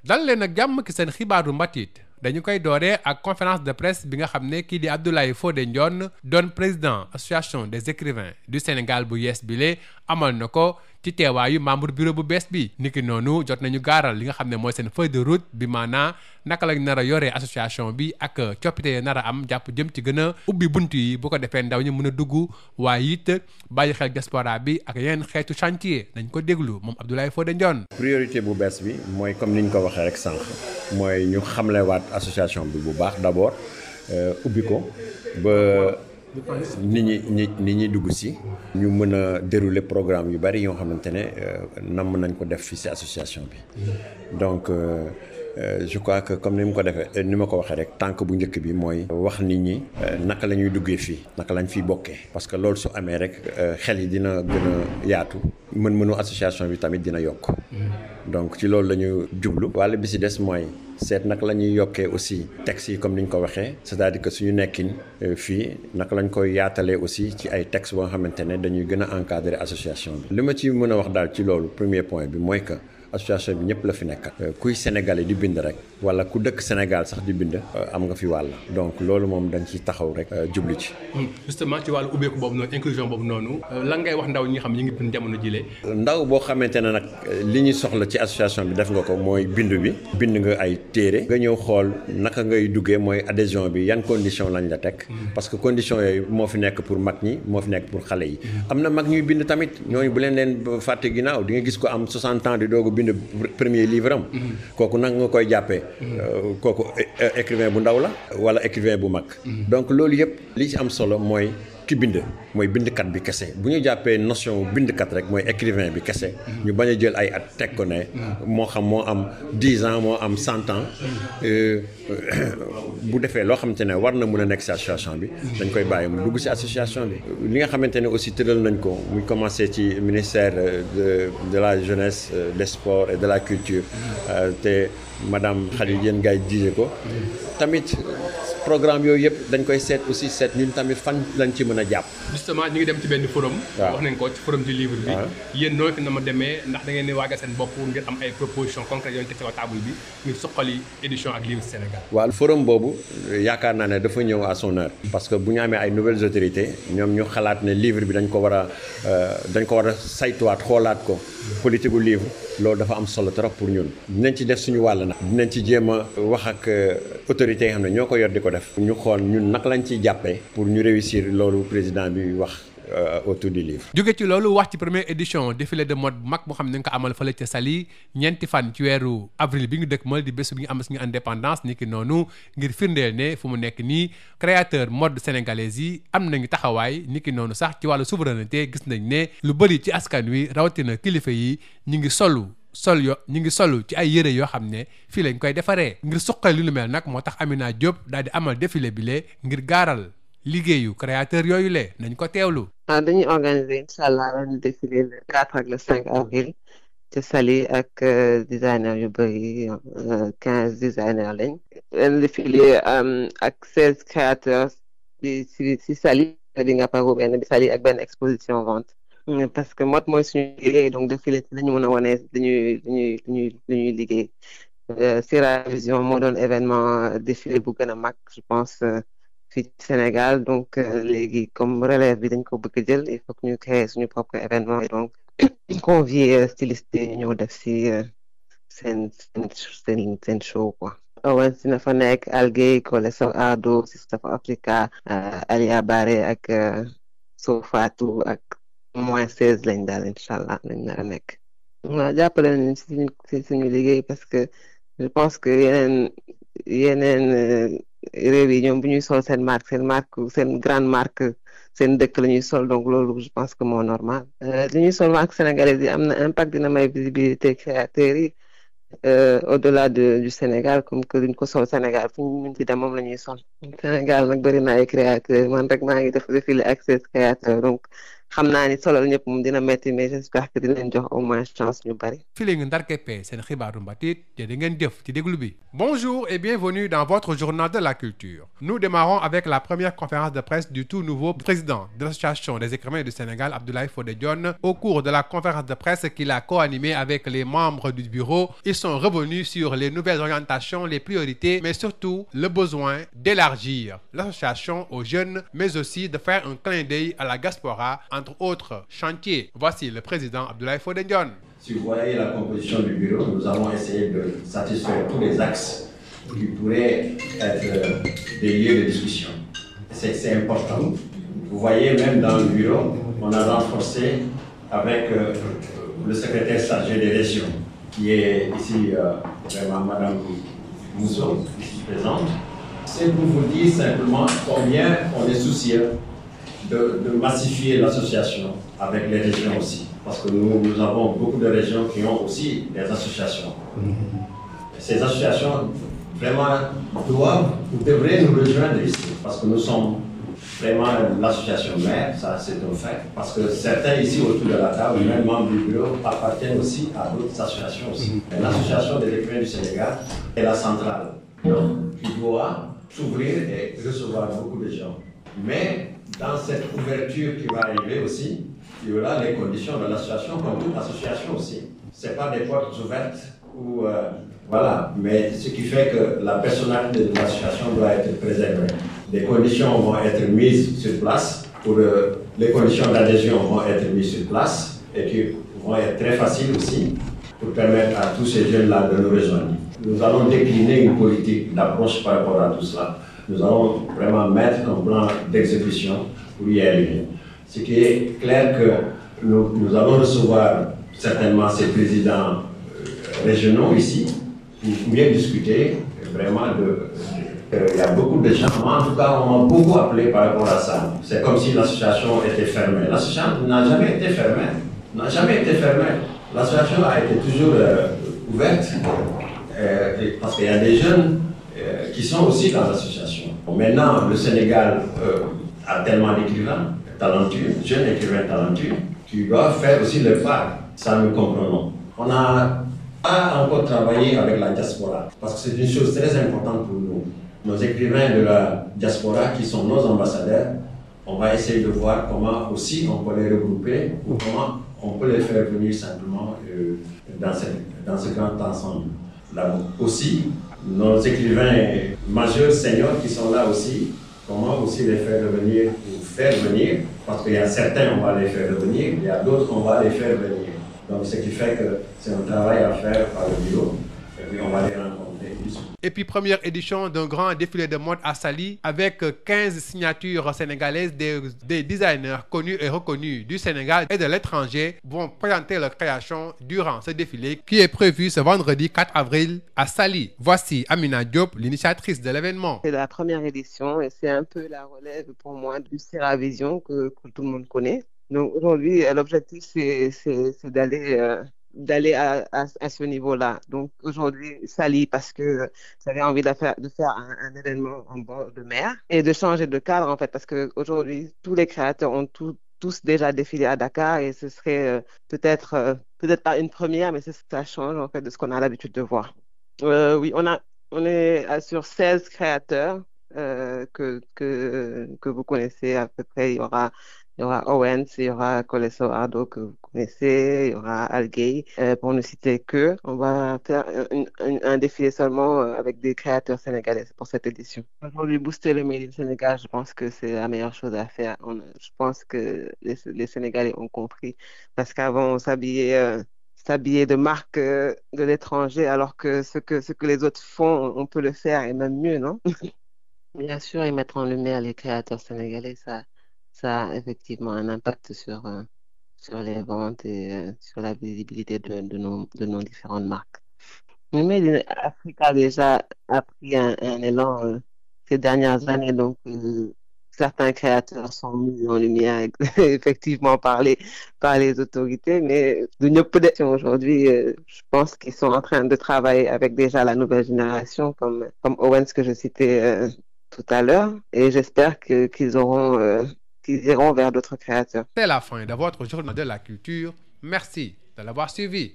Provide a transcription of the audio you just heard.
dal leen ak jàmm ki seen xibaaru mbatit dañu koy dooree ak conférence de presse bi nga xam ne kii di Abdoulaye Fodé Ndione doon président association des écrivains du Sénégal bu yees bile amal na ko ci teewaayu membre bureau bu bees bi niki noonu jot nañu gaaral li nga xam ne mooy seen feuille de route bi maanaa naka lañ nar a yoree association bi ak coppite yi nar a am jàpp jëm ci gën a ubbi bunt yi bu ko defee ndaw ñi mën a dugg waaye it bàyyi xel diaspora bi ak yeneen xeetu chantier nañ ko déglu moom Abdoulaye Fodé Ndione. priorité bu bees bi mooy comme ni ñu ko waxee rek sànq mooy ñu xamlewaat association bi bu baax d'abord ubbi ko ba nit ñi dugg si ñu mën a dérouler programme yu bari yoo xamante ne namm nañ ko def fii si association bi donc je crois que comme ni mu ko defee ni ma ko waxee rek tànk bu njëkk bi mooy wax nit ñi naka la ñuy duggee fii naka lañ fiy bokkee parce que loolu su amee rek xel yi dina gën a yaatu mën-mënu association bi tamit dina yokk donc ci loolu la ñu jublu wàll bi si des mooy seet naka la ñuy yokkee aussi textes yi comme ni ñu ko waxee c'est-à-dire que suñu nekkin fii naka lañ koy yaatalee aussi ci ay textes boo nga xamante ne dañuy gën a encadrer association bi li ma ci mën a wax daal ci loolu premier point bi mooy que association bi ñëpp la fi nekk kuy sénégalais di bind rek wala ku dëkk Sénégal sax di bind am nga fi wàll donc loolu moom dañ ci taxaw rek jublu ci. justement ci wàllu ubbeeku boobu noonu inclusion boobu noonu lan ngay wax ndaw ñi nga xam ñi ngi bind jamono jile. ndaw boo xamante ne nag li ñu soxla ci association bi def nga ko mooy bind nga ay téere nga ñëw xool naka ngay duggee mooy adhésion bi yan condition lañ la teg parce que condition yooyu moo fi nekk pour mag ñi moo fi nekk pour xale yi am na mag ñuy bind tamit ñooñu bu leen fàtte ginnaaw di nga gis ko am 60 ans di doogu bind premier livre am kooku nag nga koy jàppee kooku écrivain bu ndaw la wala écrivain bu mag donc loolu yëpp li ci am solo mooy ki bind mooy bindkat bi kese bu ñu jàppee notion bindkat rek mooy écrivain bi kese ñu bañ a jël ay at teg ko ne moo xam moo am 10 ans moo am 100 ans bu defee loo xamante ne war na mën a nekk ci association bi dañ koy bàyyi mu dugg ci association bi li nga xamante ne aussi tëral nañ ko muy commencé ci ministère de la jeunesse des sports et de la culture te madame Khady Diène Gaye jiite ko tamit programme yooyu yëpp dañ koy seet aussi seet ñun tamit fan lañ ci mën a jàpp. justement ñu ngi dem ci benn forum. wax nañ ko ci forum du livre bi. yéen nooy fi na ma demee ndax da ngeen di waajal seen bopp ngir am ay propositions concrètes yooyu teg ci table bi ngir suqali édition ak livre Sénégal. waaw forum boobu yaakaar naa ne dafa ñëw à son heure. parce que bu ñu amee ay nouvelles autorités ñoom ñu xalaat ne livre bi dañ ko war a saytuwaat xoolaat ko. politique gu livre loolu dafa am solo trop pour ñun. dinañ ci def suñu wàll nag. dinañ ci jéem a wax ak autorités yi xam ne ñoo ko yor di ko def. ñu xool ñun naka lañ ciy jàppee. pour ñu réussir loolu président bi wax autour du livre. jóge ci loolu wax ci première édition défilé de mode bu mag boo xam ne nga ko amal fële ca Saly ñeenti fan ci weeru avril bi ñu dëkkmal di bés bi ñu am suñu indépendance ni ki noonu ngir firndeel ne fu mu nekk nii créateur mode sénégalais yi am nañu taxawaay ni ki noonu sax ci wàllu souveraineté gis nañ ne lu bëri ci askan wi rawatina kilifa yi ñu ngi solu ci ay yëre yoo xam ne fii lañ koy defaree ngir suqali lu mel nag moo tax Amina Diop daal di amal défilé bi le ngir gaaral liggéeyu créateur yooyu le nañ ko teewlu. dañuy organiser incha allah ren défilé le 4 ak le 5 avril ci Saly ak designer yu bëri 15 designer lañ. ren défilé ak 16 créateurs ci Saly di nga paru benn bi Saly ak benn exposition vente. parce que mode mooy suñu liggéey donc défilé ci lañu mën a wane dañuy liggéey. Sira Vision moo doon événement défilé bu gën a mag je pense. fii Sénégal donc léegi comme relève bi dañ ko bëgg a jël il faut que ñu créer suñu propre événement et donc convier styliste yi ñëw def si seen show quoi. Owens dina fa nekk Algey Collé Sow Ardo Sistapha Africa Alia Bare ak Sofatou ak moins 16 lañ daal incha allah lañ nar a nekk. waaw jàppale nañ si suñu liggéey parce que je pense que yeneen réew yi ñoom bu ñuy sol seen grande marque seen dëkk la ñuy sol donc loolu je pense que moo normal. li ñuy sol marque sénégalaise yi am na impact dina may visibilité créateurs yi au-delà du Sénégal comme que duñ ko sol Sénégal fu ñu mën ci dem moom la ñuy sol. Sénégal nag bëri na ay créateurs man rek maa ngi def défilé ak 16 créateurs donc xam naa ni solal ñëpp moom dina metti mais j'espère que dinañ jox au moins chance ñu bari. fii la nga ndar keppee seen xibaaru mbatit jërë ngeen jëf ci déglu bi. Bonjour et bienvenue dans votre journal de la culture. Nous démarrons avec la première conférence de presse du tout nouveau président de l'association des écrivains du Sénégal, Abdoulaye Fodé Dionne. Au cours de la conférence de presse qu'il a co-animée avec les membres du bureau, ils sont revenus sur les nouvelles orientations, les priorités, mais surtout le besoin d'élargir l'association aux jeunes, mais aussi de faire un clin d'œil à la diaspora, entre autres chantiers. Voici le président Abdoulaye Fodé Dionne. Si vous voyez la composition du bureau, nous avons essayé de satisfaire tous les axes qui pourraient être des lieux de discussion. C'est important. Vous voyez, même dans le bureau, on a renforcé avec le secrétaire chargé des régions, qui est ici, vraiment Madame Mousseau, ici présente. C'est pour vous dire simplement combien on est soucieux de massifier l'association avec les régions aussi. Parce que nous avons beaucoup de régions qui ont aussi des associations. Ces associations vraiment doivent ou devraient nous rejoindre ici. Parce que nous sommes vraiment l'association mère, ça c'est un fait. Parce que certains ici autour de la table, même membres du bureau, appartiennent aussi à d'autres associations aussi. L'association des écrivains du Sénégal est la centrale. Donc, qui doit s'ouvrir et recevoir beaucoup de gens. Mais dans cette ouverture qui va arriver aussi, il y aura les conditions de l'association, comme toute association aussi. Ce n'est pas des portes ouvertes, ou, voilà, mais ce qui fait que la personnalité de l'association doit être préservée. Des conditions vont être mises sur place, les conditions d'adhésion vont être mises sur place, et qui vont être très faciles aussi, pour permettre à tous ces jeunes-là de nous rejoindre. Nous allons décliner une politique d'approche par rapport à tout cela. Nous allons vraiment mettre un plan d'exécution pour y arriver. Ce qui est clair que nous allons recevoir certainement ces présidents régionaux ici pour mieux discuter vraiment il y a beaucoup de gens, moi en tout cas on m'a beaucoup appelé par rapport à ça. C'est comme si l'association était fermée. L'association n'a jamais été fermée. L'association a été toujours ouverte parce qu'il y a des jeunes qui sont aussi dans l'association. Maintenant, le Sénégal a tellement d'écrivains talentueux, jeunes écrivains talentueux, qui doivent faire aussi le pas. Ça, nous comprenons. On n'a pas encore travaillé avec la diaspora, parce que c'est une chose très importante pour nous. Nos écrivains de la diaspora, qui sont nos ambassadeurs, on va essayer de voir comment aussi on peut les regrouper, ou comment on peut les faire venir simplement dans ce grand ensemble. Là aussi, nos écrivains majeurs, seniors qui sont là aussi, comment aussi les faire revenir ou faire venir, parce qu'il y a certains, on va les faire revenir, il y a d'autres, on va les faire venir. Donc, ce qui fait que c'est un travail à faire par le bureau, et puis on va les rencontrer. Et puis, première édition d'un grand défilé de mode à Saly, avec 15 signatures sénégalaises des designers connus et reconnus du Sénégal et de l'étranger vont présenter leur création durant ce défilé qui est prévu ce vendredi 4 avril à Saly. Voici Amina Diop, l'initiatrice de l'événement. C'est la première édition et c'est un peu la relève pour moi du Seravision que tout le monde connaît. Donc aujourd'hui, l'objectif, c'est d'aller à ce niveau-là. Donc aujourd'hui, Saly, parce que j'avais envie de faire un événement en bord de mer et de changer de cadre, en fait, parce qu'aujourd'hui, tous les créateurs ont tous déjà défilé à Dakar et ce serait peut-être pas une première, mais ça change, en fait, de ce qu'on a l'habitude de voir. Oui, on est sur 16 créateurs que vous connaissez à peu près. Il y aura Owens, il y aura Colesso Ardo que vous connaissez, il y aura Algay, pour ne citer que. On va faire un défilé seulement avec des créateurs sénégalais pour cette édition. Aujourd'hui, booster le Made in Sénégal, je pense que c'est la meilleure chose à faire. Je pense que les Sénégalais ont compris parce qu'avant, on s'habillait de marques de l'étranger alors que ce que les autres font, on peut le faire et même mieux, non? Bien sûr, ils mettent en lumière les créateurs sénégalais, ça a effectivement un impact sur les ventes et sur la visibilité de nos différentes marques. Mais Made in Africa déjà a pris un élan ces dernières années, donc certains créateurs sont mis en lumière effectivement par les autorités, mais de ñëpp de aujourd'hui, je pense qu'ils sont en train de travailler avec déjà la nouvelle génération, comme Owens que je citais tout à l'heure, et j'espère qu'ils auront qu'ils iront vers d'autres créateurs. C'est la fin de votre journal de la culture. Merci de l'avoir suivi.